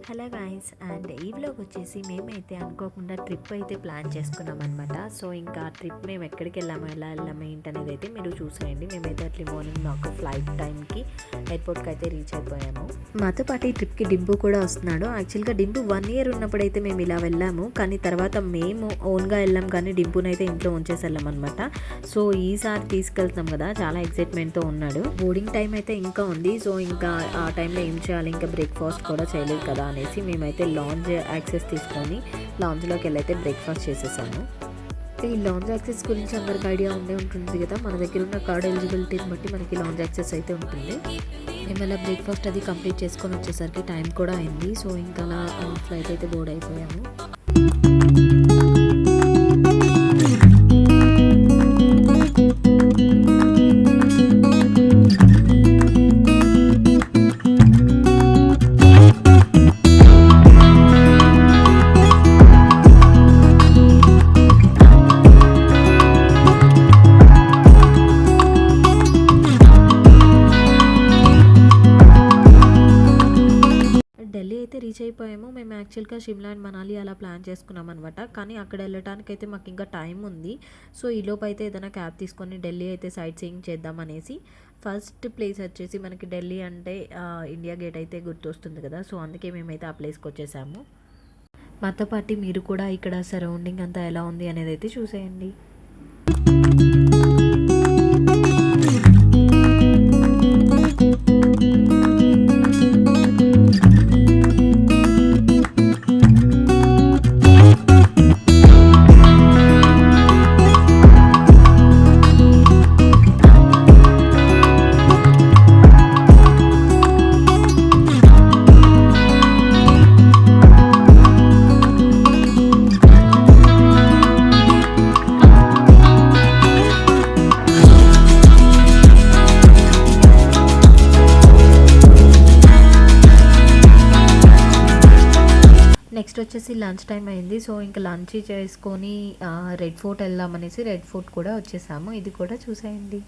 Hello guys, and ఈ vlog వచ్చేసి మేమైతే అనుకోకుండా ట్రిప్ అయితే ప్లాన్ చేసుకున్నాం అనమాట. సో ఇంకా ట్రిప్ మేము ఎక్కడికి వెళ్ళాము, ఎలా వెళ్ళాము ఏంటనేది అయితే మీరు చూసేయండి. మేమైతే అట్లీ మార్నింగ్ మాకు ఫ్లైట్ టైంకి ఎయిర్పోర్ట్కి అయితే రీచ్ అయిపోయాము. మాతో పాటు ఈ ట్రిప్కి డింపు కూడా వస్తున్నాడు. యాక్చువల్గా డింపు 1 year ఉన్నప్పుడైతే మేము ఇలా వెళ్ళాము, కానీ తర్వాత మేము ఓన్గా వెళ్ళాం, కానీ డింపునైతే ఇంట్లో ఉంచేసి వెళ్ళాం అనమాట. సో ఈసారి తీసుకెళ్తాం కదా, చాలా ఎక్సైట్మెంట్తో ఉన్నాడు. బోర్డింగ్ టైం అయితే ఇంకా ఉంది. సో ఇంకా ఆ టైంలో ఏం చేయాలి, ఇంకా బ్రేక్ఫాస్ట్ కూడా చేయలేదు కదా అనేసి మేమైతే లాంజ్ యాక్సెస్ తీసుకొని లాంజ్లోకి వెళ్ళి అయితే బ్రేక్ఫాస్ట్ చేసేసాము. ఈ లాంజ్ యాక్సెస్ గురించి అందరికి ఐడియా ఉండే ఉంటుంది కదా, మన దగ్గర ఉన్న కార్డ్ ఎలిజిబిలిటీని బట్టి మనకి లాంజ్ యాక్సెస్ అయితే ఉంటుంది. మేము అలా బ్రేక్ఫాస్ట్ అది కంప్లీట్ చేసుకొని వచ్చేసరికి టైం కూడా అయింది. సో ఇంకా అలా ఫ్లైట్ అయితే బోర్డ్ అయిపోయాము. ఢిల్లీ అయితే రీచ్ అయిపోయాము. మేము యాక్చువల్గా షిమ్లా అండ్ మనాలి అలా ప్లాన్ చేసుకున్నాం అనమాట, కానీ అక్కడ వెళ్ళడానికి అయితే మాకు ఇంకా టైం ఉంది. సో ఈలోపు అయితే ఏదైనా క్యాబ్ తీసుకొని ఢిల్లీ అయితే సైట్ సీయింగ్ చేద్దాం అనేసి. ఫస్ట్ ప్లేస్ వచ్చేసి మనకి ఢిల్లీ అంటే ఇండియా గేట్ అయితే గుర్తొస్తుంది కదా, సో అందుకే మేమైతే ఆ ప్లేస్కి వచ్చేసాము. మాతో పాటు మీరు కూడా ఇక్కడ సరౌండింగ్ అంతా ఎలా ఉంది అనేది అయితే చూసేయండి. నెక్స్ట్ వచ్చేసి లంచ్ టైం అయింది. సో ఇంకా లంచ్ చేసుకొని రెడ్ ఫోర్ట్ వెళ్దామనేసి రెడ్ ఫోర్ట్ కూడా వచ్చేసాము. ఇది కూడా చూసేయండి.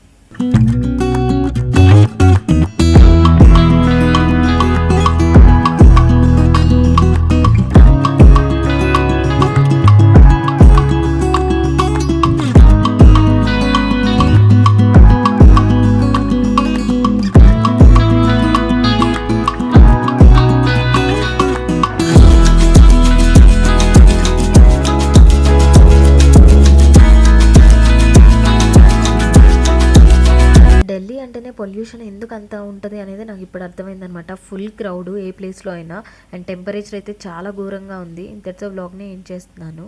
ఢిల్లీ అంటేనే పొల్యూషన్ ఎందుకు అంత ఉంటుంది అనేది నాకు ఇప్పుడు అర్థమైందనమాట. ఫుల్ క్రౌడ్ ఏ ప్లేస్లో అయినా, అండ్ టెంపరేచర్ అయితే చాలా ఘోరంగా ఉంది. ఇంతటితో వ్లాగ్ని ఏం చేస్తున్నాను.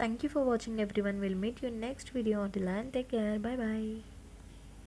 Thank you for watching everyone. Will meet you next video. Until then take care. Bye bye.